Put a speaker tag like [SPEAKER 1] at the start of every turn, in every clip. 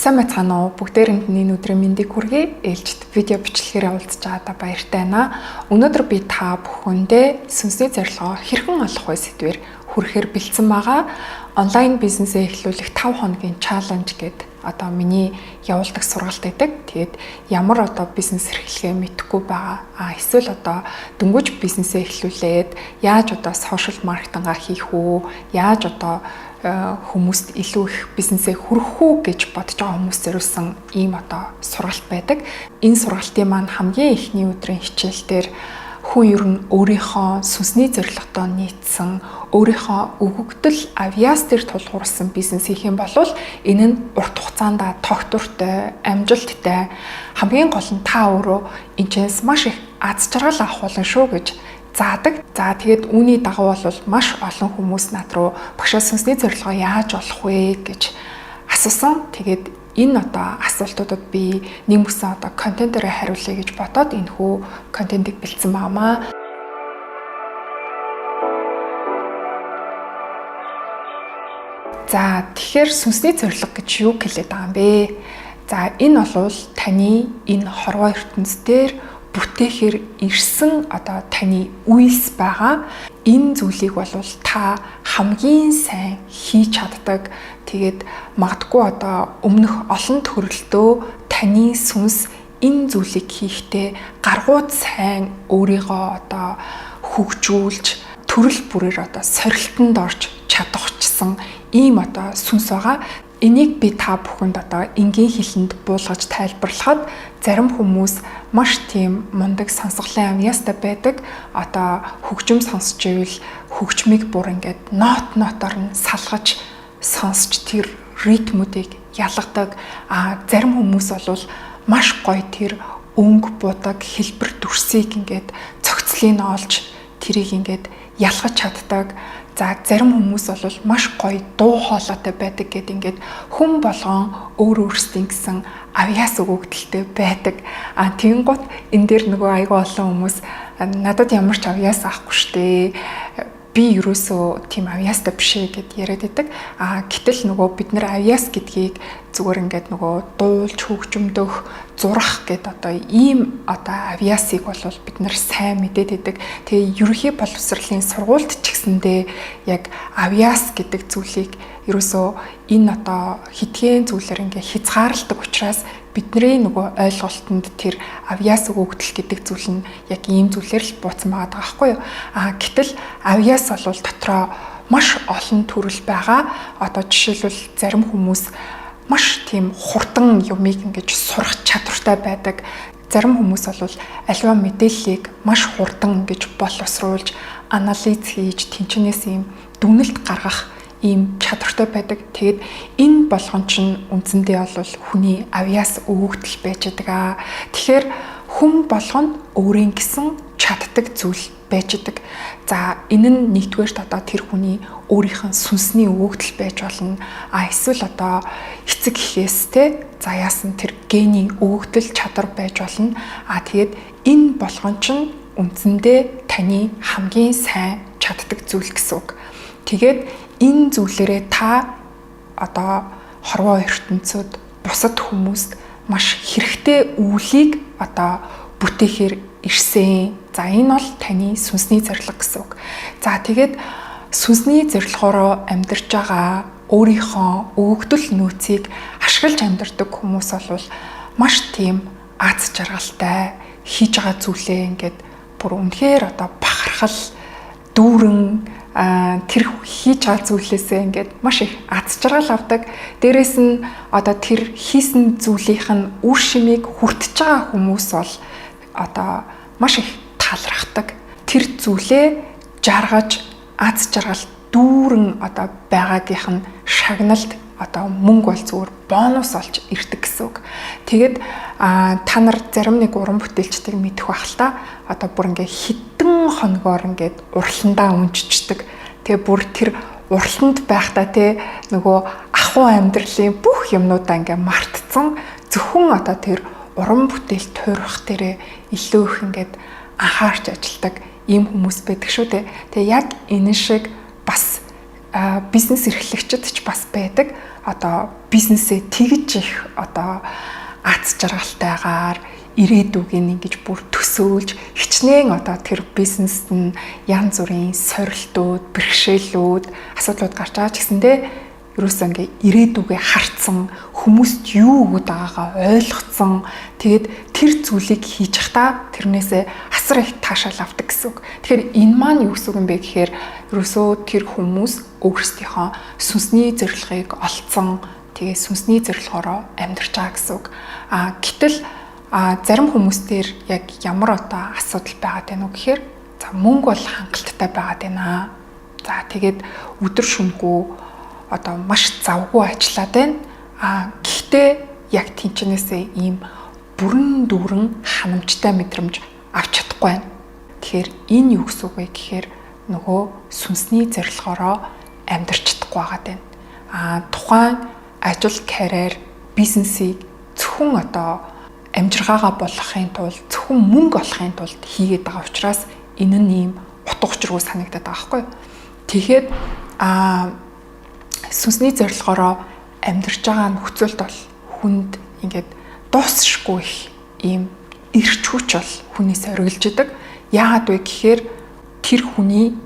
[SPEAKER 1] Сайн мэцгаана уу? Бүгдээрэнд нь энэ өдрийн мэндийг хүргэе. Ээлжид видео бичлэгээр уулзч байгаадаа баяртай байна. Өнөөдөр би та бүхэндээ сүнсний зорилгоо хэрхэн олох вэ сэдвээр хүрэхээр бэлдсэн байгаа. Онлайн бизнесээ эхлүүлэх 5 хоногийн чаленж гэдэг одоо миний явуулдаг сургалт байдаг. Тэгээд ямар бизнес эрхлэгээ мэдэхгүй байгаа. Эсвэл дөнгөж бизнесээ эхлүүлээд яаж сошиал маркетингаа хийх үү? Яаж хүмүүст илүү их бизнесээ хүргэх үү гэж бодож байгаа хүмүүс зориулсан ийм сургалт байдаг. Энэ сургалтын маань хамгийн эхний өдрийн хичээл дээр хүн ер нь өөрийнхөө сүнсний зорилготой нийцсэн, өөрийнхөө өгөгдөл авьяас дээр тулгуурсан бизнес хийх юм бол энэ нь урт хугацаанд тогтвортой, амжилттай, хамгийн гол нь та өөрөө энэчнээс маш их аз жаргал авах болно шүү гэж заадаг. За тэгээд үүний дагуу бол маш олон хүмүүс над руу багшаа сүнсний зорилгоо яаж олох вэ гэж асуусан. Тэгээд энэ асуултуудад би нэг мөсөн контентээр хариулъя гэж бодоод энэхүү контентыг бэлдсэн байнамаа. За тэгэхээр сүнсний зорилго гэж юу хэлээд байгаа юм бэ? За энэ бол таны энэ хорвоо ертөнцийн бүтээхээр ирсэн таны үйлс байгаа. Энэ зүйлийг бол та хамгийн сайн хийж чаддаг. Тэгээд магадгүй өмнөх олон төрөлтөө таны сүнс энэ зүйлийг хийхдээ гаргууд сайн өөрийгөө хөгжүүлж төрөл бүрээр сорилтонд орж чадахчсан ийм сүнс байгаа. Энийг би та бүхэнд энгийн хэлэнд буулгаж тайлбарлахад зарим хүмүүс маш тийм мундаг сонсголын авьяастай байдаг. Хөгжим сонсч ивэл хөгжмийг бүр ингээд нотоор нь салгаж сонсч тэр ритмүүдийг ялгадаг. Зарим хүмүүс бол маш гоё тэр өнгө будаг хэлбэр дүрсийг ингээд цогцлыг олж тэрийг ингээд ялгаж чаддаг. За зарим хүмүүс бол маш гоё дуу хоолойтой байдаг гэдэг ингээд хүн болгон өөрсдийн гэсэн авьяас өгөгдөлтэй байдаг. Тэгэнгუთ энэ дээр нөгөө айгүй олон хүмүүс надад ямар ч авьяас авахгүй штэ. Би ерөөсөө тийм авьяастай биш ээ гэд яриад байдаг. Гэтэл нөгөө бид нэр авьяас гэдгийг зүгээр ингээд нөгөө дуулж хөгжмдөх зурах гэд ийм авьяасыг бол бид нар сайн мэдээд байдаг. Тэгээ ерөнхий боловсролын сургуульд ч гэсэндээ яг авьяас гэдэг зүйлийг ерөөсөө энэ хитгэн зүйлээр ингээд хязгаарладаг учраас бидний нөгөө ойлголтод тэр авьяас өгөгдөл гэдэг зүйл нь яг ийм зүйлээр л бууцсан байгаа байхгүй юу? Гэтэл авьяас бол дотроо маш олон төрөл байгаа. Жишээлбэл зарим хүмүүс маш тийм хурдан юмыг ингэж сурах чадвартай байдаг. Зарим хүмүүс бол аливаа мэдээллийг маш хурдан ингэж боловсруулж, анализ хийж, тэнцэнээс ийм дүгнэлт гаргах ийм чадвартай байдаг. Тэгээд энэ болгон чинь үндсэндээ бол хүний авьяас өгөгдөл байж байгаа. Тэгэхээр хүн болгонд өөрийн гэсэн чаддаг зүйл байж байгаа. За энэ нь нэгдүгээр тэр хүний өөрийнх нь сүнсний өгөгдөл байж болно. Эсвэл эцэг эхээс за яасан тэр гений өгөгдөл чадвар байж болно. Тэгээд энэ болгон чинь үндсэндээ таны хамгийн сайн чаддаг зүйл гэсэн үг. Тэгээд энэ зүйлээрээ та хорвоо ертөнцид бусад хүмүүст маш хэрэгтэй үйлийг бүтээхээр ирсэн. За энэ бол таны сүнсний зорилго гэсэн үг. За тэгээд сүнсний зорилгоороо амьдарч байгаа өөрийнхөө өгөгдөл нөөцийг ашиглаж амьдардаг хүмүүс бол маш тийм аз жаргалтай хийж байгаа зүйлээ ингээд бүр үнэхээр бахархал дүүрэн тэр хийж байгаа зүйлээсээ ингээд маш их аз жаргал авдаг. Дээрээс нь тэр хийсэн зүйлийнх нь үр шимийг хүртэж байгаа хүмүүс бол маш их талархдаг. Тэр зүйлээ жаргаж аз жаргал дүүрэн байгаагийнх нь шагналд мөнгө бол зүгээр бонус олж ирдэг гэсэн үг. Тэгээд та нар зарим нэг уран бүтээлчдийг мэдэх байх л та. Бүр ингээд хитэн хоногоор ингээд урландаа унжчихдаг. Тэгээ бүр тэр урланд байхдаа нөгөө ахуй амьдралын бүх юмнуудаа ингээд мартцсан. Зөвхөн тэр уран бүтээл туурах дээрээ илүү их ингээд анхаарч ажилладаг ийм хүмүүс байдаг шүү дээ. Тэгээ яг энэ шиг бас бизнес эрхлэгчид ч бас байдаг. одоо бизнесээ тэгж их одоо аз жаргалтайгаар ирээдүгийг ингэж бүр төсөөлж хичнээн одоо тэр бизнест нь янз бүрийн сорилтууд, бэрхшээлүүд, асуудлууд гарч байгаа ч гэсэндээ ерөөсөө ингээ ирээдүгээ харцсан, хүмүүст юу өгöd байгаагаа ойлгоцсон. Тэгээд тэр зүйлийг хийж хата тэрнээсээ асар их таашаал авдаг гэсэн үг. Тэгэхээр энэ маань юу гэсэн үг юм бэ гэхээр ерөөсөө тэр хүмүүс өөрсдийнхөө сүнсний зорилгыг олцсон. Тэгээд сүнсний зорилгоороо амьдарч байгаа гэсэн үг. Гэтэл зарим хүмүүс дээр яг ямар одоо асуудал байгаад байна уу гэхээр за мөнгө бол хангалттай байгаад байна. За тэгээд өдөр шөнөгүй одоо маш завгүй ажиллаад байна. Гэхдээ яг тэнчнээсээ ийм бүрэн дүүрэн ханамжтай мэдрэмж авч чадахгүй байна. Тэгэхээр энэ юу гэсэн үг вэ гэхээр нөгөө сүнсний зорилгоороо амьдарч чадахгүй байгаад байна. Тухайн ажил, карьер, бизнесийг зөвхөн одоо амжиргаагаа болгохын тулд, зөвхөн мөнгө олохын тулд хийгээд байгаа учраас энэ нь ийм утга учиргүй санагдаад байгаа байхгүй юу? Тэгэхээр сүнсний зорилгоороо амьдарч байгаа нөхцөлд бол хүнд ингээд дуусшгүй их ийм эрч хүч бол хүнээс оргилж идэг. Яагаад вэ гэхээр тэр хүний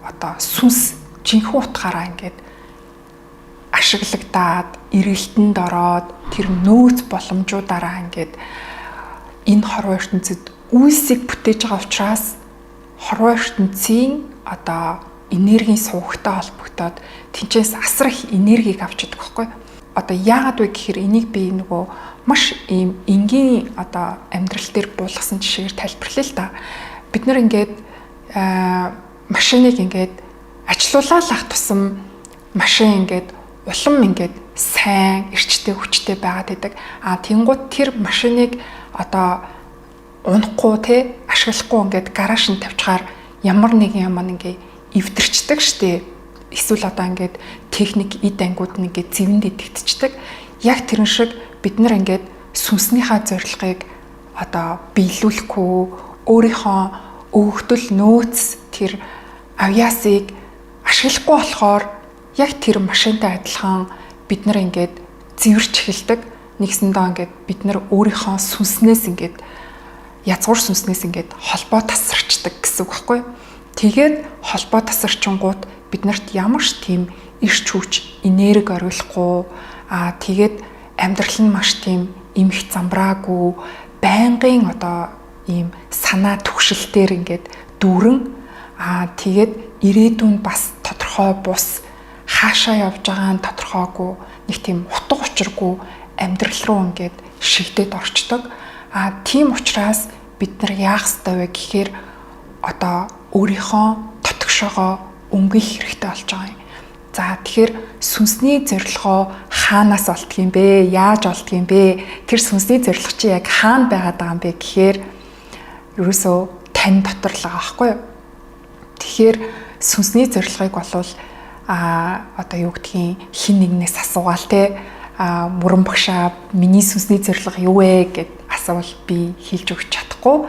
[SPEAKER 1] одоо сүнс жинхэнэ утгаараа ингээд ашиглагдаад, эргэлтэнд ороод тэр нөөц боломжуудаараа ингээд энэ хорвоо ертөнцид үйлсийг бүтээж байгаа учраас хорвоо ертөнцийн одоо энергийн сувагтай холбогдоод тэнцээс асар их энергийг авч идэх байхгүй. Одоо яагаад вэ гэхээр энийг би нөгөө маш ийм энгийн одоо амьдрал дээр буулгасан жишээгээр тайлбарлая л да. Бид нар ингээд машиныг ингээд ажилуулах тусам машин ингээд улам ингээд сайн, эрчтэй, хүчтэй байгаад идэг. Тэнгууд тэр машиныг одоо унахгүй те ашиглахгүй ингээд гараж нь тавьчихаар ямар нэгэн юм ингээд эвдэрчдэг штэ. Эсвэл одоо ингээд техник эд ангууд нь ингээд зэвэнд идэгдчихдэг. Яг тэрэн шиг бид нар ингээд сүнснийхаа зорилгыг одоо биелүүлэхгүй өөрийнхөө өгөгдөл нөөц тэр авьяасыг ашиглахгүй болохоор яг тэр машинтай адилхан бид нар ингээд зэвэрч эхэлдэг. Нэгсэндээ ингээд бид нар өөрийнхөө сүнснээс ингээд язгуур сүнснээс ингээд холбоо тасарчдаг гэсэн үг байхгүй юу? Тэгээд холбоо тасарчингууд биднэрт ямар ч тийм эрч хүч, энерги оруулахгүй тэгээд амьдрал нь маш тийм эмх замбраагүй байнгын одоо ийм санаа түгшилтээр ингээд дүүрэн тэгээд ирээдүйн бас тодорхой бус хаашаа явж байгаа нь тодорхойгүй нэг тийм утга учиргүй амьдрал руу ингээд шигдээд орчдөг. Тийм учраас бид нар яах ёстой вэ гэхээр одоо өөрийнхөө дотгошоогоо өнгөх хэрэгтэй болж байгаа юм. За тэгэхээр сүнсний зорилгоо хаанаас олдгийм бэ? Яаж олдгийм бэ? Тэр сүнсний зорилго чи яг хаана байгаад байгаа юм бэ гэхээр ерөөсөө тань дотор л байгаа байхгүй юу? Тэгэхээр сүнсний зорилгыг болвол одоо юу гэдгийг хин нэгнээс асуугаал те мөрөн багшаа миний сүнсний зорилго юу вэ гэд асуувал би хэлж өгч чадахгүй.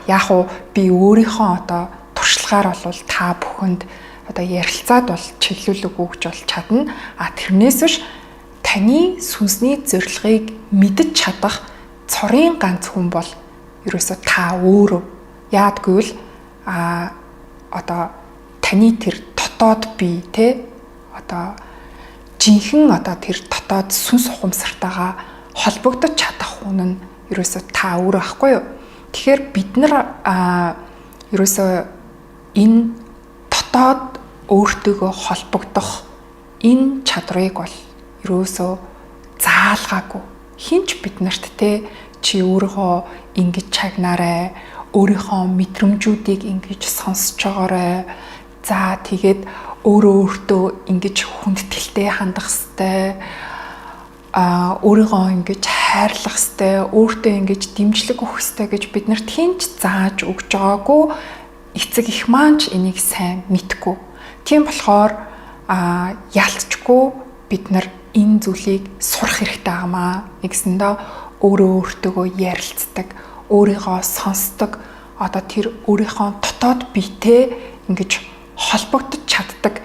[SPEAKER 1] Яг уу би өөрийнхөө одоо туршлагаар бол та бүхэнд одоо ярилцаад бол чиглүүлэг өгч бол чадна. Тэрнээс биш таны сүнсний зорилгыг мэдэж чадах цорын ганц хүн бол ерөөсөө та өөрөө. Яадгүй л одоо таны тэр дотоод бие те одоо жинхэнэ одоо тэр дотоод сүнс ухамсартайгаа холбогдож чадах хүн нь ерөөсөө та өөрөө ахгүй юу? Тэгэхээр бид нар ерөөсөө энэ дотоод өөртөөгөө холбогдох энэ чадрыг бол ерөөсөө заалгаагүй. Хинч биднэрт те чи өөрийнхөө ингэж чагнаарай, өөрийнхөө мэдрэмжүүдийг ингэж сонсож байгаарай. За тэгээд өөртөө ингэж хүндэтгэлтэй хандах ёстой. Өөрийгөө ингэж хайрлах ёстой, өөртөө ингэж дэмжлэг өгөх ёстой гэж биднэрт хинч зааж өгж байгаагүй. Эцэг их маань ч энийг сайн мэдгүй. Тийм болохоор ялцчгүй бид нар энэ зүйлийг сурах хэрэгтэй амаа. Нэгсэндээ өөртөөгөө ярилцдаг, өөрийгөө сонсдог, одоо тэр өөрийнхөө дотоод биетэй ингэж холбогдож чаддаг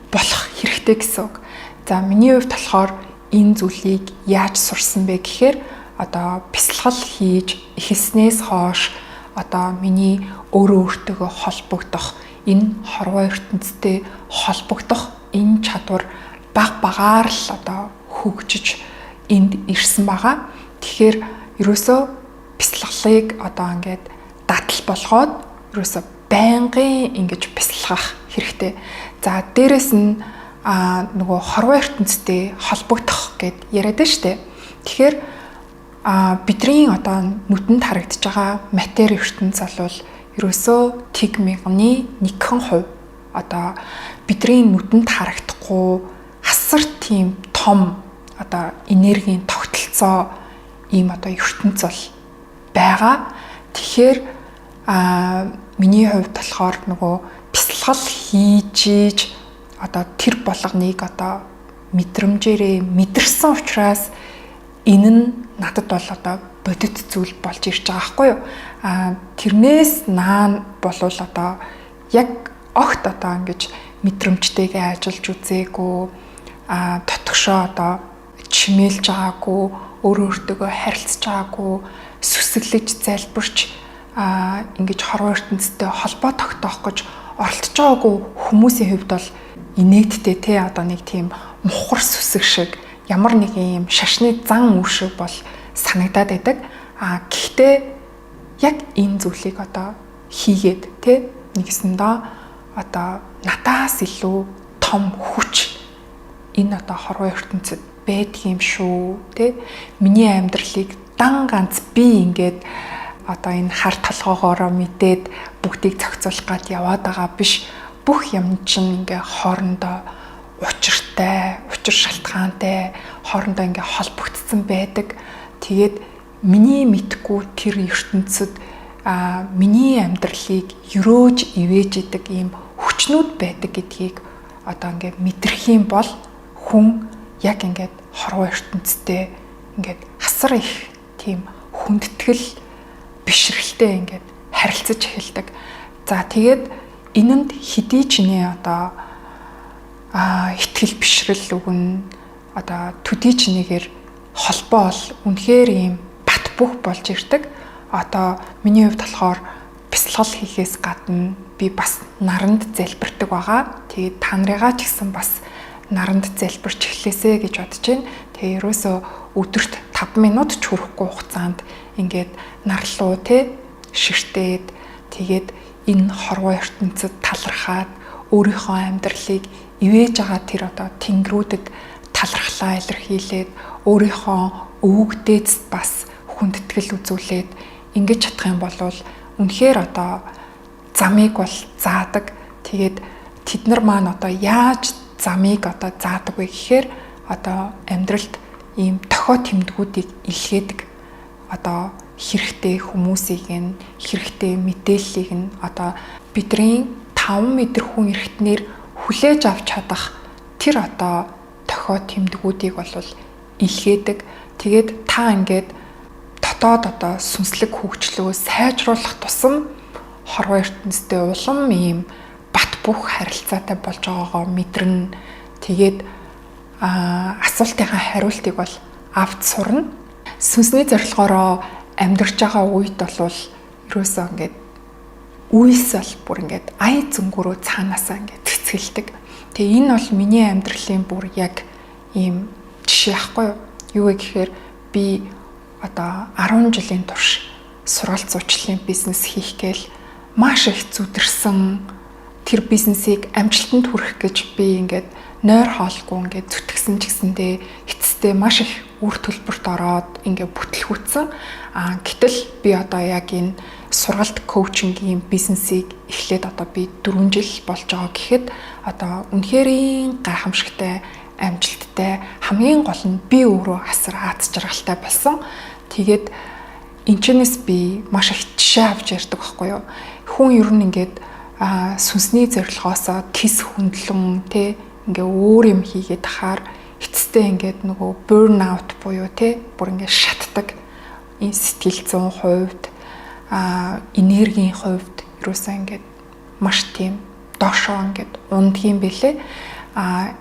[SPEAKER 1] болох хэрэгтэй гэсэн үг. За миний хувьд болохоор энэ зүйлийг яаж сурсан бэ гэхээр одоо бясалгал хийж эхэлснээс хойш одоо миний өөртөөгөө холбогдох, энэ хорвоо ертөнцтэй холбогдох энэ чадвар багаар л одоо хөгжиж энд ирсэн байгаа. Тэгэхээр ерөөсөө бясалгалыг одоо ингээд дадал болгоод ерөөсөө байнгын ингэж бясалгах хэрэгтэй. За дээрэс нь нөгөө хорвоо ертөнцтэй холбогдох гэд яриад байна шүү дээ. Тэгэхээр бидний одоо нүдэнд харагдаж байгаа матери ертөнц бол ерөөсөө тэг мягны 1% одоо бидний нүдэнд харагдахгүй асар тийм том одоо энергийн тогтолцоо ийм одоо ертөнц бол байгаа. Тэгэхээр миний хувьд болохоор нөгөө бясалгал хийж одоо тэр болгоныг одоо мэдрэмжээрээ мэдэрсэн учраас энэ нь надад бол одоо бодит зүйл болж ирж байгаа байхгүй юу? Тэрнээс наан болвол одоо яг огт одоо ингэж мэдрэмжтэйгээ ажиллаж үзээгүй, дотгошоо одоо чимээлж байгаагүй, өөртөөгөө харилцаж байгаагүй, сүсэглэж залбирч ингэж хорвоо ертөнцтэй холбоо тогтоох гэж оролдож байгаагүй хүмүүсийн хувьд бол инээдтэй те одоо нэг тийм мухар сүсэг шиг ямар нэг юм шашны зан үр шиг бол санагдаад байдаг. Гэхдээ яг энэ зүйлийг одоо хийгээд те нэгсэндээ одоо надаас илүү том хүч энэ одоо хорвоо ертөнцид байдаг юм шүү те. Миний амьдралыг дан ганц би ингээд одоо энэ хар толгоогоороо мэдээд бүгдийг зохицуулах гад яваад байгаа биш. Бүх юм чинь ингээ хоорондоо учиртай, учир шалтгаантай хоорондоо ингээ холбогдсон байдаг. Тэгээд миний мэдгүй тэр ертөнцид миний амьдралыг өрөөж ивэж идэг ийм хүчнүүд байдаг гэдгийг одоо ингээ мэдрэх юм бол хүн яг ингээд хорвоо ертөнцтэй ингээд асар их тийм хүндэтгэл бишрэлтэй ингээд харилцаж эхэлдэг. За тэгээд энэнд хэдий ч нэ одоо итгэл бишрэл өгнө одоо төдий ч нэгээр холбоо бол үнэхээр ийм бат бөх болж ирдэг. Одоо миний хувьд болохоор бясалгал хийхээс гадна би бас наранд залбирдаг байгаа. Тэгээд та нарыгаа ч гэсэн бас наранд залбирч эхлэсэ гэж бодож байна. Тэгээ ерөөсөө өдөрт 5 минут ч хүрэхгүй хугацаанд ингээд нарлуу те ширтээд тэгээд энэ хорвоо ертөнцид талархаад өөрийнхөө амьдралыг ивэж байгаа тэр одоо тэнгэрүүдэд талархлаа илэрхийлээд өөрийнхөө өвөгдөөс бас хүндэтгэл үзүүлээд ингэж чадах юм бол үнэхээр одоо замыг бол заадаг. Тэгээд тэд нар маань одоо яаж замыг одоо заадаг вэ гэхээр одоо амьдралд ийм тохио тэмдгүүдийг илгээдэг. Одоо хэрэгтэй хүмүүсийг нь хэрэгтэй мэдээллийг нь одоо бидний 5 метр хүн эрхтнэр хүлээж авч чадах тэр одоо тохио тэмдгүүдийг бол илгээдэг. Тэгээд та ингээд дотоод одоо сүнслэг хөгжлөө сайжруулах тусам хорвоо ертөнцтэй улам ийм бат бөх харилцаатай болж байгаагаа мэдэрнэ. Тэгээд асуултынхаа хариултыг бол авч сурна. Сүнсний зорилгоороо амьдарч байгаа үед бол ерөөсөө ингээд үйлс бол бүр ингээд ая зөнгөрөө цаанаасаа ингээд цэцгэлдэг. Тэгээ энэ бол миний амьдралын бүр яг ийм жишээ ахгүй юу вэ гэхээр би одоо 10 жилийн турш сургалт зуучлалын бизнес хийх гээл маш их зүдэрсэн тэр бизнесийг амжилтанд хүрэх гэж би ингээд нойр хоолгүй ингээд зүтгэсэн ч гэсэндээ эцэстээ маш их үр төлбөрт ороод ингээд бүтлгүүцсэн. Гэтэл би одоо яг энэ сургалт коучингийн бизнесийг эхлээд одоо би 4 жил болж байгаа гэхэд одоо үнэхээр гайхамшигтай амжилттай хамгийн гол нь би өөрөө асар аз жаргалтай болсон. Тэгээд энэчнээс би маш их жишээ авч ярьдаг байхгүй юу. Хүн ер нь ингээд сүнсний зорилгоосоо тис хөндлөн тэ ингээ өөр юм хийгээд тахаар эцэстээ ингээд нөгөө burn out буюу тэ бүр ингээ шатдаг. Энэ сэтгэл зүйн хувьд энергийн хувьд юусэн ингээд маш тийм доошоо ингээд ундгийн бэлээ.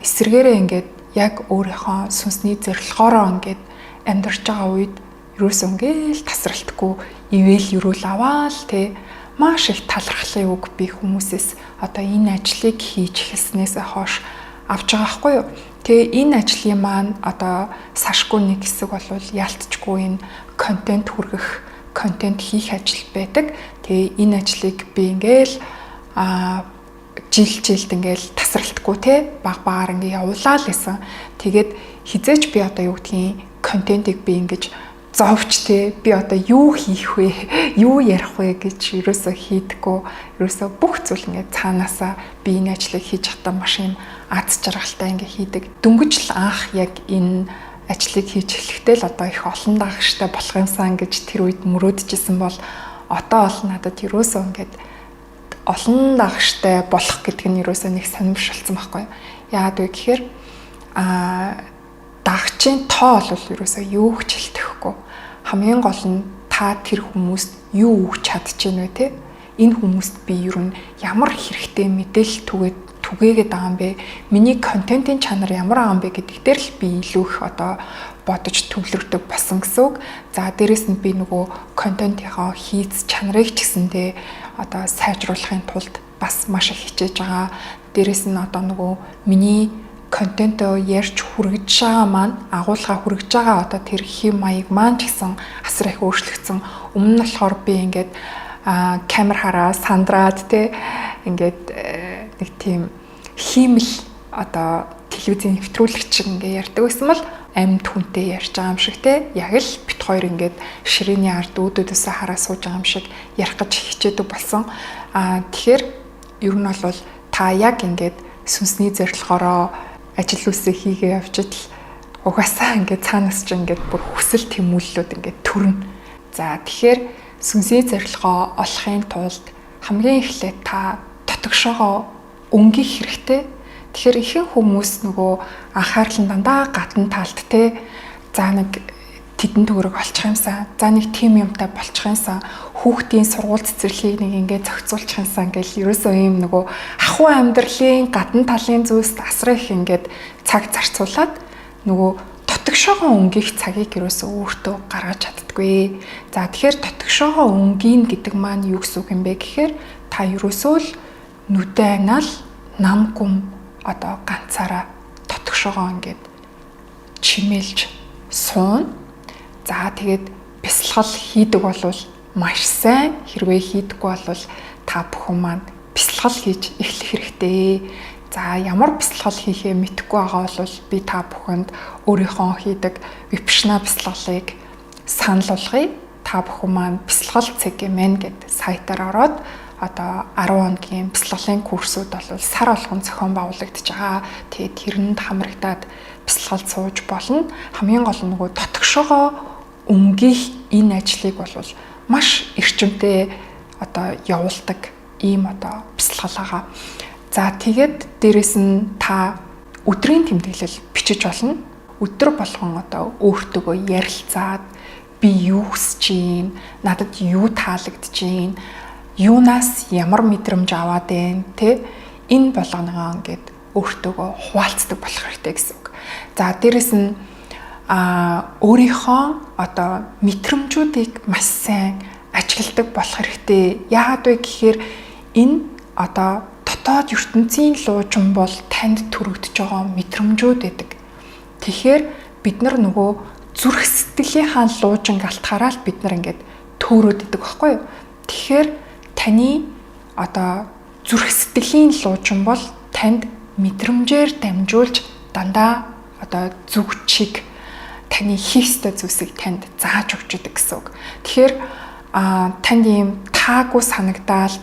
[SPEAKER 1] Эсвэргээрээ ингээд яг өөрийнхөө сүнсний зорилгоороо ингээд амьдарч байгаа үед ерөөсөө ингээл тасралтгүй ивэл юрүүл аваал те маш их талархлын үг би хүмүүсээс одоо энэ ажлыг хийж эхэлснээс хойш авч байгаа байхгүй юу. Тэгээ энэ ажлын маань одоо сашгүй нэг хэсэг бол яалтчгүй энэ контент хүргэх, контент хийх ажил байдаг. Тэгээ энэ ажлыг би ингээл жилд ингээл тасралтгүй те багаар ингээ явуулаа л гэсэн. Тэгээд хизээч би одоо юу гэдгийг контентыг би ингэж зовч те би одоо юу хийх вэ, юу ярих вэ гэж ерөөсөө хийдэггүй. Ерөөсөө бүх зүйл ингээ цаанаасаа би энэ ажлыг хийж чадсан маш юм аз жаргалтай ингээ хийдэг. Дөнгөж л анх яг энэ ажлыг хийж эхлэхдээ л одоо их олон дагагчтай болох юмсан гэж тэр үед мөрөөдчихсэн бол одоо бол надад ерөөсөө ингээд олон дагагчтай болох гэдэг нь ерөөсөө нэг сонирхолтой байхгүй. Яагаад вэ гэхээр дагагчийн тоо бол ерөөсөө юу ч хэлтэхгүй. Хамгийн гол нь та тэр хүмүүст юу өгч чадчихэв вэ те? Энэ хүмүүст би ер нь ямар хэрэгтэй мэдээлэл түгээгээд байгаа юм бэ? Миний контентын чанар ямар байгаа юм бэ гэдэг дээр л би илүү их одоо бодож төвлөрдөг болсон гэсэн үг. За дээрэс нь би нөгөө контентынхаа хийц чанарыг ч гэсэндээ одоо сайжруулахын тулд бас маш их хичээж байгаа. Дээрэс нь одоо нөгөө миний контентоо ярьж хүргэж байгаа маань агуулга хүргэж байгаа одоо тэр хэм маяг маань ч гэсэн асар их өөрчлөгдсөн. Өмнө нь болохоор би ингээд камер хараа сандраад те ингээд нэг тийм хиймэл одоо телевизийн нэвтрүүлэгч шиг ингээд ярьдаг байсан бол амьд хүнтэй ярьж байгаа юм шиг те яг л бит хоёр ингээд ширээний ард үүдөөдөөсөө хараа сууж байгаа юм шиг ярих гэж хичээдэг болсон. Тэгэхээр ер нь бол та яг ингээд сүнсний зорилгоороо ажил үсээ хийгээ явж идэл угаасаа ингээд цаанаас ч ингээд бүр хүсэл тэмүүллүүд ингээд төрнө. За тэгэхээр сүнсний зорилгоо олохын тулд хамгийн эхлээд та дотгошоогоо өнгөх хэрэгтэй. Тэгэхээр ихэнх хүмүүс нөгөө анхаарал нь дандаа гадна талд те за нэг тэдэн төгрөг олчих юмсан. За нэг тим юмтай болчих юмсан. Хүүхдийн сургууль цэцэрлэгийг нэг ингээд зохицуулчих юмсан гэл ерөөсөө ийм нөгөө ахуй амьдралын гадна талын зүйлс асар их ингээд цаг зарцуулаад нөгөө дотгошоогоо өнгөх цагийг ерөөсөө өөртөө гаргаж чаддаггүй. За тэгэхээр дотгошоогоо өнгөний гэдэг маань юу гэсэн үг юм бэ гэхээр та ерөөсөө л нүдэ айнаал нам гүм одоо ганцаараа дотгошоогоо ингээд чимээлж суун. За тэгээд бясалгал хийдэг болвол маш сайн, хэрвээ хийдэггүй болвол та бүхэн маань бясалгал хийж эхлэх хэрэгтэй. За ямар бясалгал хийхээ мэдэхгүй байгаа бол би та бүхэнд өөрийнхөө хийдэг випшна бясалгалыг санал болгоё. Та бүхэн маань бясалгал CGMN гэдэг сайтаар ороод одоо 10 хоногийн бясалгалын курсууд бол сар болгон зохион байгуулагдаж байгаа. Тэгээд тэрэнд хамрагдаад бясалгал сууж болно. Хамгийн гол нь нөгөө дотгошоогоо өнгөх энэ ажлыг бол маш эрчимтэй одоо явуулдаг ийм одоо бясалгал байгаа. За тэгээд дээрэс нь та өдрийн тэмдэглэл бичиж болно. Өдөр болгон одоо өөртөөгөө ярилцаад би юу хүсэж байна, надад юу таалагдж байна, юунаас ямар мэдрэмж аваад байна те энэ болгоноогоо ингээд өөртөөгөө хуваалцдаг болох хэрэгтэй гэсэн үг. За дээрэс нь өөрийнхөө одоо мэдрэмжүүдийг маш сайн ажигладаг болох хэрэгтэй. Яагаад вэ гэхээр энэ одоо дотоод ертөнцийн луужин бол танд төрөгдөж байгаа мэдрэмжүүд байдаг. Тэгэхээр бид нар нөгөө зүрх сэтгэлийнхаа луужинг алтахаараа л бид нар ингээд төөрөөд идэг байхгүй юу? Тэгэхээр таны одоо зүрх сэтгэлийн луужин бол танд мэдрэмжээр дамжуулж дандаа одоо зүг чиг таны хийх ёстой зүйлсийг танд зааж өгч идэг гэсэн үг. Тэгэхээр танд ийм таагүй санагдаал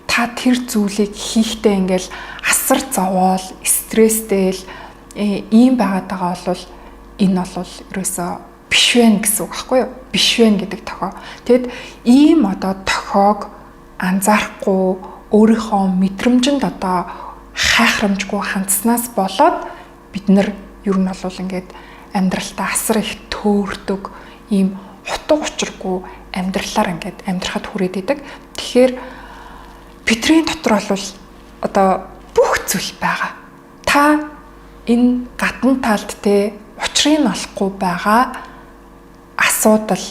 [SPEAKER 1] та тэр зүйлийг хийхдээ ингээл асар зовоол, стресстэй л ийм байгаад байгаа бол энэ бол ерөөсөө биш вэ гэсэн үг байхгүй юу? Биш вэ гэдэг тохио. Тэгэд ийм одоо тохиог анзаарахгүй өөрийнхөө мэдрэмжинд одоо хайхрамжгүй хандснаас болоод бид нар ер нь бол ингээд амьдралтаа асар их төөрдөг ийм хутга учиргүй амьдралаар ингээд амьдрахад хүрээд идэг. Тэгэхээр бидний дотор бол одоо бүх зүйл байгаа. Та энэ гадна талд те учрыг олохгүй байгаа асуудал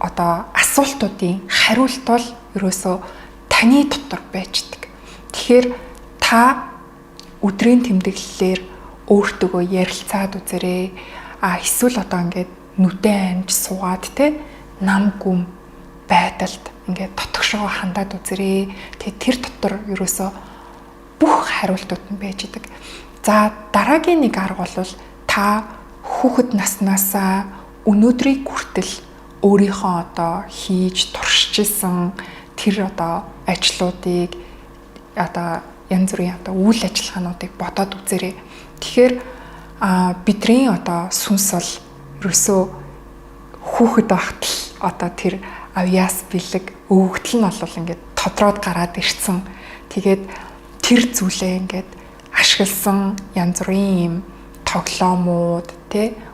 [SPEAKER 1] асуултуудын хариулт бол ерөөсөө таны дотор байждаг. Тэгэхээр та өдрийн тэмдэглэлээр өөртөөгөө ярилцаад үзээрэй. Эсвэл ингээд нүдэн анж суугаад те нам гүм байдалд ингээд дотгошоо хандаад үзээрэй. Тэр дотор ерөөсөө бүх хариултууд нь байж идэг. За дараагийн нэг арга бол та хүүхэд наснаасаа өнөөдрийг хүртэл өөрийнхөө хийж туршижсэн тэр ажлуудыг янз бүрийн үйл ажиллагаануудыг бодоод үзээрэй. Тэгэхээр бидний сүнс бол ерөөсөө хүүхэд байхад тэр авьяас бэлэг өвөгдөл нь бол ингээд тодроод гараад ирсэн. Тэгээд тэр зүйлээ ингээд ашигласан янз бүрийн юм тоглоомууд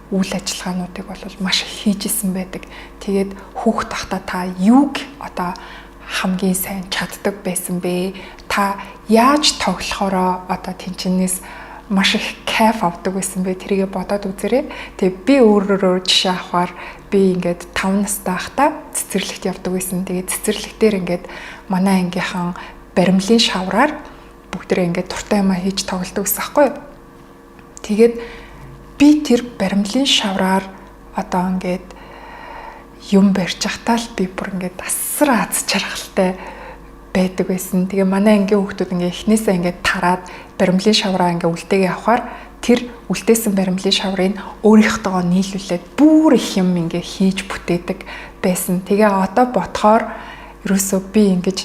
[SPEAKER 1] үйл ажиллагаануудыг бол маш их хийжсэн байдаг. Тэгээд хүүхэд байхдаа та юуг хамгийн сайн чаддаг байсан бэ? Та яаж тоглохороо тэнчнээс маш их кайф авдаг байсан бэ? Тэрийгэ бодоод үзээрэй. Тэгээд би өөрөөр жишээ авахаар би ингээд 5 настай байхдаа цэцэрлэгт явдаг байсан. Тэгээд цэцэрлэгтэр ингээд манай ангийнхан баримлын шавраар бүгдээ ингээд туртай юм хийж тоглодог байсан байхгүй юу? Тэгээд би тэр баримлын шавраар ингээд юм барьж захтаа л би бүр ингээд асар аз жаргалтай байдаг байсан. Тэгээ манай ангийн хүүхдүүд ингээд эхнээсээ ингээд тараад баримлын шавраа ингээд үлдээгээ авахаар тэр үлдээсэн баримлын шаврыг өөрийнхтэйгоо нийлүүлээд бүр их юм ингээд хийж бүтээдэг байсан. Тэгээ одоо бодохоор ерөөсөө би ингээд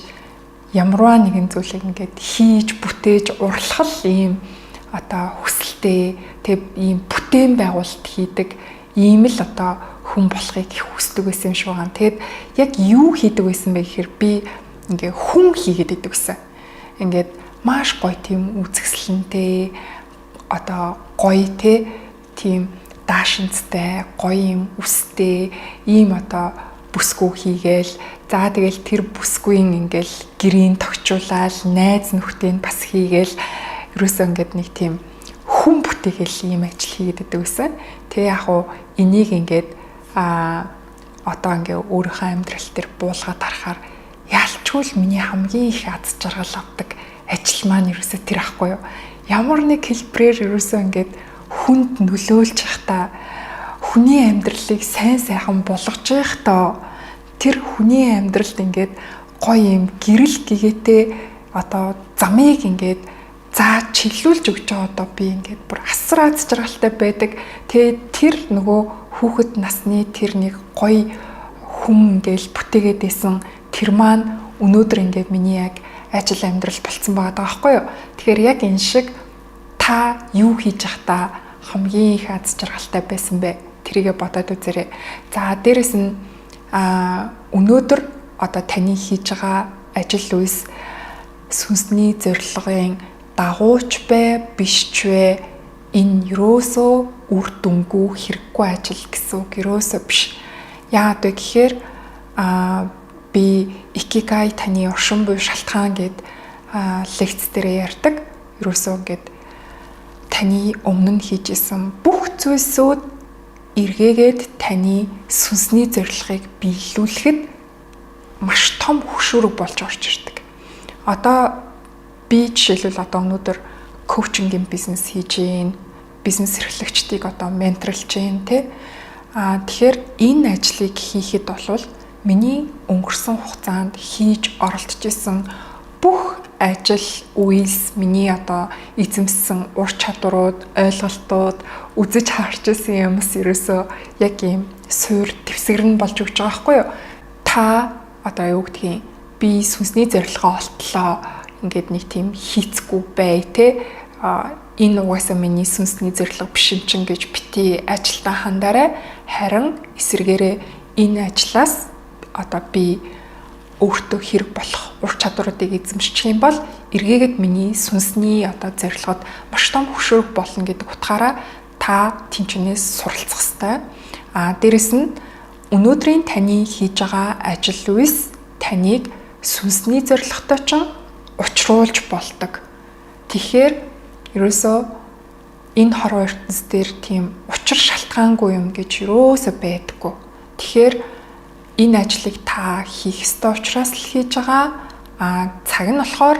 [SPEAKER 1] ямарваа нэгэн зүйлийг ингээд хийж бүтээж урлах ийм хүсэлтэй ийм бүтээн байгуулалт хийдэг ийм л хүн болохыг их хүсдэг байсан юм шиг байна. Тэгэд яг юу хийдэг байсан бэ гэхээр би ингээ хүн хийгээд идэг гэсэн. Ингээд маш гоё тийм үзэсгэлэнтэй гоё тийм даашинцтай гоё юм үстэй ийм бүсгүй хийгээл за тэгэл тэр бүсгүйн ингээл гэрийн тогтчуулаад найз нөхдийн бас хийгээл ерөөсөө ингээд нэг тийм хүн бүтээгээл ийм ажил хийгээд идэг гэсэн. Тэгээ яг уу энийг ингээд ингээ өөрийнхөө амьдрал дээр буулгаад харахаар ялчгүй л миний хамгийн их аз жаргал авдаг ажил маань ерөөсөө тэр ахгүй юу. Ямар нэг хэлбэрээр ерөөсөө ингээд хүнд нөлөөлж явахдаа хүний амьдралыг сайн сайхан болгож явахдаа тэр хүний амьдралд ингээд гоё юм гэрэл гэгээтэй замыг ингээд за чиглүүлж өгч байгаа би ингээд бүр асар аз жаргалтай байдаг. Тэгээд тэр нөгөө хүүхэд насны тэр нэг гоё хүн ингээл бүтээгээд байсан тэр маань өнөөдөр ингээд миний яг ажил амьдрал болцсон байгаа байхгүй юу. Тэгэхээр яг энэ шиг та юу хийж явахдаа хамгийн их аз жаргалтай байсан бэ? Тэрийгэ бодоод үзээрэй. За дээрэс нь өнөөдөр таны хийж байгаа ажил үйлс сүнсний зорилгын дагууч бай биш ч вэ энэ юусоо үр дүнгүй хэрэггүй ажил гэсэн үг юусоо биш. Яагаад вэ гэхээр би икигай таны оршин буй шалтгаан гэд лекц дээр ярьдаг. Юусоо гэд таны өмнө нь хийжсэн бүх зүйлсүүд эргээгээд таны сүнсний зорилгыг биелүүлэхэд маш том хөшүүрэг болж орж ирдэг. Одоо би жишээлбэл өнөөдөр коучингийн бизнес хийж гин, бизнес эрхлэгчдийг менторлж гин тэгэхээр энэ ажлыг хийхэд бол миний өнгөрсөн хугацаанд хийж оролдож исэн бүх ажил, үйлс, миний эзэмссэн ур чадварууд, ойлголтууд, үзэж харж исэн юмс ерөөсөө яг ийм суур твсгэр нь болж өгч байгаа байхгүй юу? Та юу гэдгийг би сүнсний зорилгоо олтлоо ингээд нэг тийм хийцгүй бай энэ угаасаа миний сүнсний зорилго биш юм чин гэж бити ажилдаа хандаарай. Харин эсвэргээрээ энэ ажлаас би өөртөө хэрэг болох ур чадваруудыг эзэмшчих юм бол эргээгээд миний сүнсний зорилгод маш том хөшөөрөх болно гэдэг утгаараа та тэнчнээс суралцах ёстой. Дээрэс нь өнөөдрийн таны хийж байгаа ажил үйлс таныг сүнсний зорилготой ч учруулж болдог. Тэгэхээр ерөөсөө энэ хорвоо ертөнц дээр тийм учир шалтгаангүй юм гэж юусоо байдаггүй. Тэгэхээр энэ ажлыг та хийх ёстой учраас л хийж байгаа. Цаг нь болохоор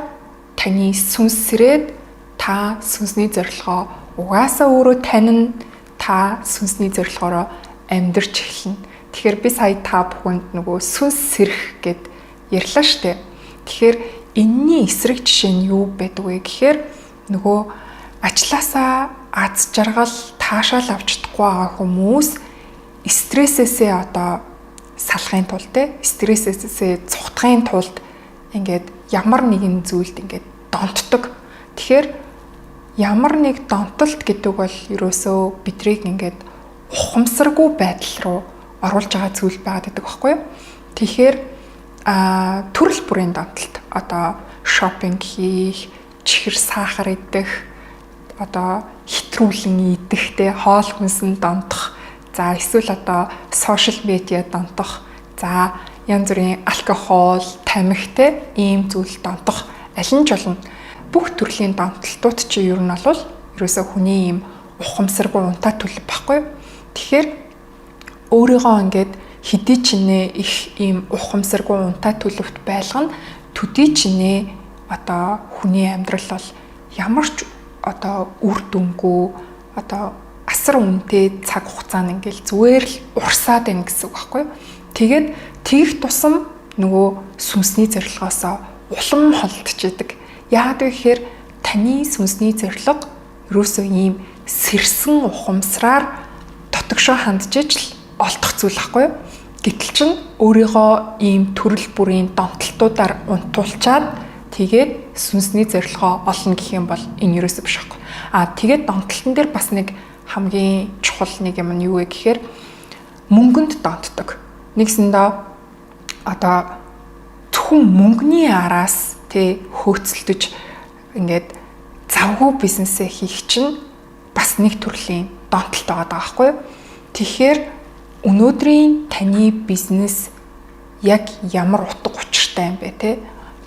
[SPEAKER 1] таны сүнс сэрээд та сүнсний зорилгоо угаасаа өөрөө танин та сүнсний зорилгоороо амьдрч эхэлнэ. Тэгэхээр би сая та бүхэнд нөгөө сүнс сэрэх гэд ярьлаа штэ. Тэгэхээр энэний эсрэг жишээ нь юу байдаг вэ гэхээр нөгөө ажлаасаа аз жаргал таашаал авч чадахгүй байгаа хүмүүс стрессээсээ одоо салахын тулд стрессээсээ цухтахын тулд ингээд ямар нэгэн зүйлд ингээд донтдог. Тэгэхээр ямар нэг донтолт гэдэг бол ерөөсөө бидрийг ингээд ухамсаргүй байдал руу оруулж байгаа зүйл байгаад байдаг байхгүй юу? Тэгэхээр төрөл бүрийн донтолт одоо шопинг хийх, чихэр сахар идэх, одоо хэтрүүлэн идэх, хоол хүнсэн донтох, за эсвэл одоо сошиал медиа донтох, за янз бүрийн алкогол, тамхи ийм зүйл донтох аль нь ч болно. Бүх төрлийн донтолтууд чи ер нь бол ерөөсөө хүний ийм ухамсаргүй унтаа төлөв байхгүй. Тэгэхээр өөрийгөө ингээд хэдий ч нэ их ийм ухамсаргүй унтаа төлөвт байлгана төдий ч нэ одоо хүний амьдрал бол ямар ч одоо үр дүнгүй одоо асар үнэтэй цаг хугацаанд ингээл зүгээр л урсаад байна гэсэн үг байхгүй. Тэгээд тэгэх тусам нөгөө сүнсний зорилгоосоо улам холдчихэдэг. Яагаад вэ гэхээр таны сүнсний зорилго ерөөсөө ийм сэрсэн ухамсараар дотогшоо хандж ижил олдох зүйл байхгүй юу? Гэтэл чин өөрийгөө ийм төрөл бүрийн донтолтуудаар унтуулчаад тэгээд сүнсний зорилгоо олно гэх юм бол энэ ерөөсөө биш байхгүй. Тэгээд донтолтон дээр бас нэг хамгийн чухал нэг юм нь юу вэ гэхээр мөнгөнд донтдог. Нэгсэндээ одоо зөвхөн мөнгөний араас хөөцөлдөж ингээд завгүй бизнесээ хийх чинь бас нэг төрлийн донтолт байгаа байхгүй юу? Тэгэхээр өнөөдрийн таны бизнес яг ямар утга учиртай юм бэ те?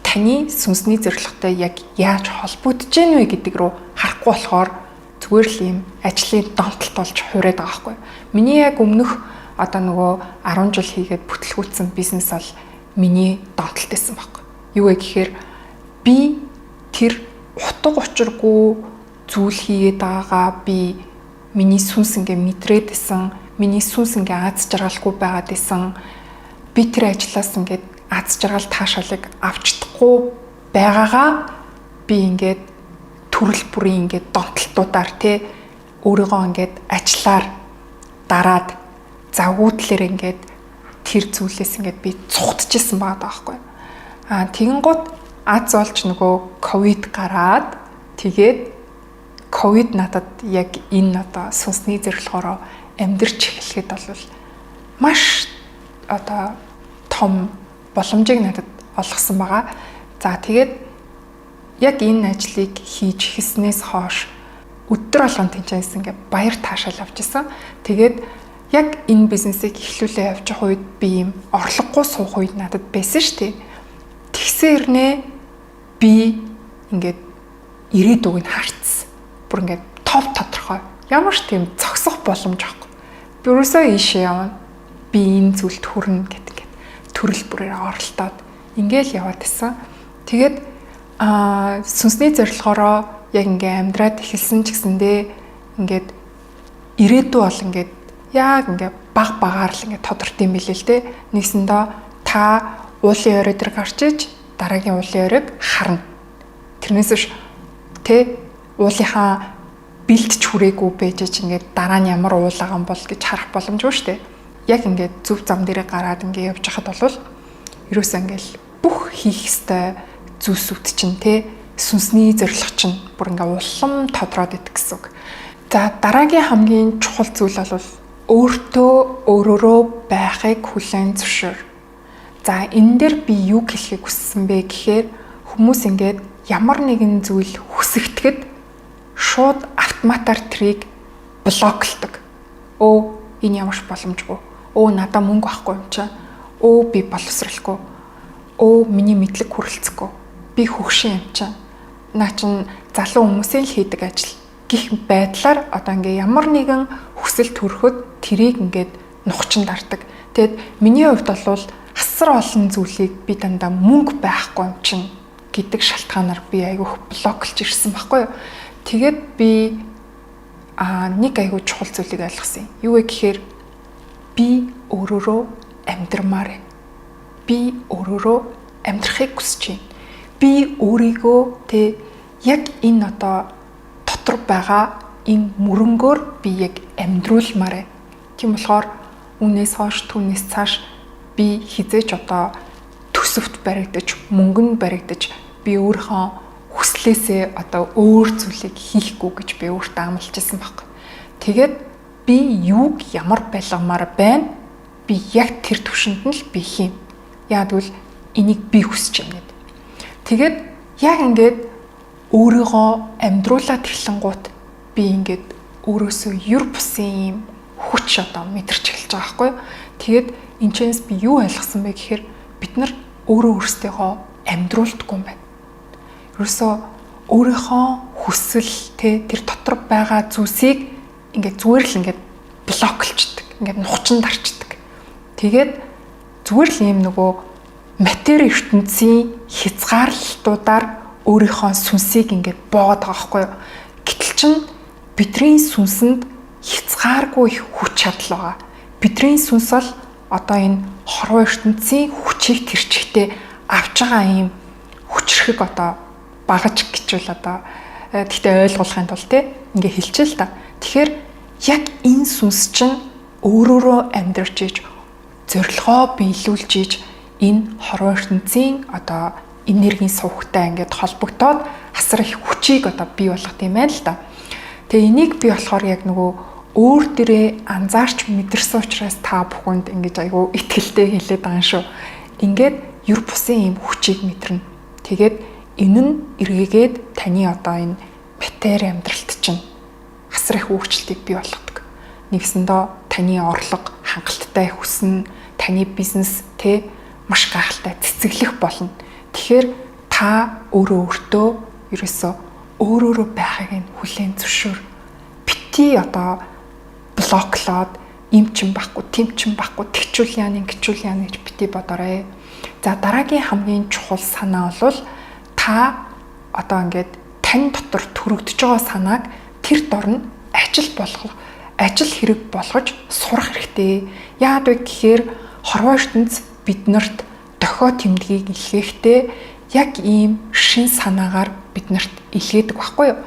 [SPEAKER 1] Таны сүнсний зорилготой яг яаж холбогдож гэнэ вэ гэдэг рүү харахгүй болохоор зүгээр л юм ажлын донтолт болж хуурайд байгаа байхгүй юу? Миний яг өмнөх одоо нөгөө 10 жил хийгээд бүтлгүүцсэн бизнес бол миний донтолт байсан байхгүй. Юу вэ гэхээр би тэр утга учиргүй зүйл хийгээд байгаагаа би миний сүнс ингээ мэдрээд исэн, миний сүнс ингээ аз жаргалгүй байгаад исэн. Би тэр ажлаас ингээ аз жаргал таашаалыг авч чадахгүй байгаагаа би ингээд төрөл бүрийн ингээд донтолтуудаар өөрийгөө ингээд ажиллаар дараад завгуудлаар ингээд тэр зүйлээс ингээд би цухтчихсан байгаа байхгүй. Тэгэн гут аз олж нөгөө ковид гараад тэгээд ковид надад яг энэ одоо сүнсний зорилгоороо амьдрч эхлэхэд бол маш одоо том боломжийг надад олгосон байгаа. За тэгээд яг энэ ажлыг хийж эхэлснээс хойш өдөр болгон тэнцээс ингээд баяр таашаал авч исэн. Тэгээд яг энэ бизнесийг эхлүүлээ явж байгаа үед би юм орлогогүй суух үед надад байсан шүү дээ. Тэгсэрнэ би ингээд ирээдүг нь харцсан. Бүр ингээд тов тодорхой. Ямар ч тийм зогсох боломж байхгүй. Би өөрөөсөө ийшээ явна. Би энэ зүйлд хүрнэ гэдэг төрөл бүрээр оролдоод ингээл яваад байсан. Тэгээд сүнсний зорилгоороо яг ингээ амьдраад эхэлсэн ч гэсэндээ ингээд ирээдүй бол ингээд яг ингээ баг багаар л ингээ тодорхой юм билээ л дээ. Нэгсэндээ та уулын орой дээр гарч иж дараагийн уулын оройг харна. Тэрнээс биш уулынхаа бэлтж хүрээгүй байж ингээд дараа нь ямар уул байгаа юм бол гэж харах боломжгүй шүү дээ. Яг ингээд зөв зам дээрээ гараад ингээд явж хахад бол ерөөсөө ингээд бүх хийх ёстой зүйлсүүд чинь сүнсний зорилго чинь бүр ингээд улам тодроод идэх гэсэн үг. За дараагийн хамгийн чухал зүйл бол өөрөөрөө байхыг хүлээн зөвшөөр. За энэ дээр би юу хэлхийг хүссэн бэ гэхээр хүмүүс ингээд ямар нэгэн зүйл хүсэгдэхэд шууд автоматар трийг блоклдог. Энэ ямарч боломжгүй. Надаа мөнгө авахгүй юм чинь. Би боловсралгүй. Миний мэдлэг хүрэлцэхгүй. Би хөгшин юм чинь. Наа чин залуу хүмүүсийн л хийдэг ажил. гих байдлаар одоо ингээ ямар нэгэн хүсэл төрөхөд тэрийг ингээд нухчин дардаг. Тэгэд миний хувьд бол асар олон зүйлийг би дандаа мөнгө байхгүй юм чинь гэдэг шалтгаанаар би айгүйх блоклж ирсэн байхгүй юу. Тэгээд би нэг айгүй чухал зүйлийг ойлгосон юм. Юу вэ гэхээр би өөрөөрөө амьдрмаар байна. Би өөрөөрөө амьдрахыг хүсэж байна. Би өөрийгөө яг энэ одоо дотор байгаа энэ мөрөнгөөр би яг амьдруулмаар байна. Тийм болохоор үнээс хойш түүнээс цааш би хизээч одоо төсөвт баригдаж, мөнгөнд баригдаж би өөрийнхөө хүслээсээ одоо өөр зүйлийг хийхгүй гэж би өөртөө амлаж ирсэн баг. Тэгээд би юуг ямар байлгамаар байна? Би яг тэр төвшөнд нь л би хийн. Яа гэвэл энийг би хүсэж байна гэдэг. Тэгээд яг ингээд өөрийгөө амьдруулад эхлэнгуут би ингээд өөрөөсөө юр бусын юм хүч одоо мэдэрч эхэлж байгаа байхгүй юу? Тэгээд энэчнээс би юу ойлгосон бэ гэхээр бид нар өөрөө өөрсдийгөө амьдруулдаггүй юм байна. Ерөөсөө өөрийнхөө хүсэл тэр дотор байгаа зүйлсийг ингээд зүгээр л ингээд блоклчдаг. Ингээд нухчин дарчдаг. Тэгээд зүгээр л юм нөгөө матери ертөнцийн хязгаарлалтуудаар өөрийнхөө сүнсийг ингээд боогод байгаа байхгүй юу? Гэтэл чин бидний сүнсэнд хязгааргүй их хүч чадал байгаа. Бидний сүнс бол одоо энэ хорвоо ертөнцийн хүчийг тэр чигтээ авч байгаа юм хүчрхэг одоо багаж гэжүүл одоо тэгтээ ойлгуулахын тулд ингээ хэлчихэ л та. Тэгэхээр яг энэ сүнс чинь өөрөөрөө амьдарч иж зорилгоо биелүүлж иж энэ хорвоо ертөнцийн одоо энергийн сувгтай ингээд холбогдоод асар их хүчийг одоо бий болгох юм байна л да. Тэгээ энийг би болохоор яг нөгөө өөр дээрээ анзаарч мэдэрсэн учраас та бүхэнд ингэж айгүй итгэлтэй хэлээд байгаа юм шүү. Ингээд юр бусын юм хүчийг мэдэрнэ. Тэгээд энэ нь эргээгээд таны одоо энэ матери амьдралт чинь асар их өөрчлөлтийг бий болгодог. Нэгсэндээ таны орлого хангалттай хүснэ, таны бизнес маш гайхалтай цэцэглэх болно. Тэгэхээр та өөртөө ерөөсөө өөрөөрөө байхыг нь хүлээн зөвшөөр. Бити одоо блоклоод им чин байхгүй, тим чин байхгүй, тэгчүүл яаны, гिचүүл яаны гэж бити бодоорой. За дараагийн хамгийн чухал санаа бол та одоо ингээд тань дотор төрөгдөж байгаа санааг тэр дорн ажил хэрэг болгож сурах хэрэгтэй. Яад вэ гэхээр хорвоо ертөнц биднэрт дохио тэмдгийг илгээхдээ яг ийм шин санаагаар биднэрт илгээдэг байхгүй юу?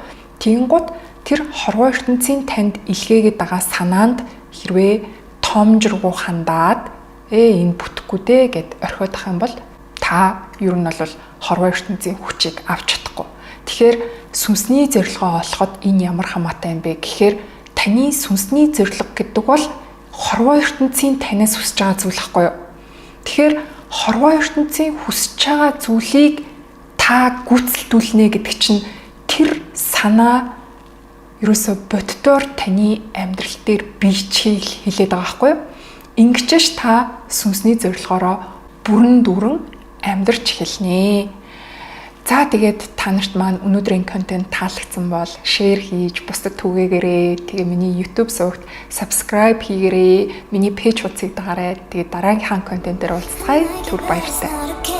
[SPEAKER 1] Тэгэнгუთ тэр хорвоо ертөнцийн танд илгээгээд байгаа санаанд хэрвээ томжргуу хандаад энэ бүтэхгүй дээ гэд орхиодох юм бол та ер нь бол хорвоо ертөнцийн хүчийг авч чадахгүй. Тэгэхээр сүнсний зорилгоо олоход энэ ямар хамаатай юм бэ гэхээр таны сүнсний зорилго гэдэг бол хорвоо ертөнцийн танаас хүсэж байгаа зүйл байхгүй юу? Тэгэхээр хорвоо ертөнцийн хүсэж байгаа зүйлийг та гүйцэлдүүлнэ гэдэг чинь тэр санаа ерөөсө боддоор таны амьдрал дээр биечийг хилээд байгаа байхгүй юу? Ингэжш та сүнсний зорилгоороо бүрэн дүүрэн амьдрч эхэлнэ. За тэгээд та нарт маань өнөөдрийн контент таалагдсан бол шеэр хийж, бусдад түгээгээрэй. Тэгээ миний YouTube сувагт subscribe хийгээрэй. Миний пэйж хуудсыг дагаарай. Тэгээ дараагийнхаа контентээр уулзъя. Түр баяртай.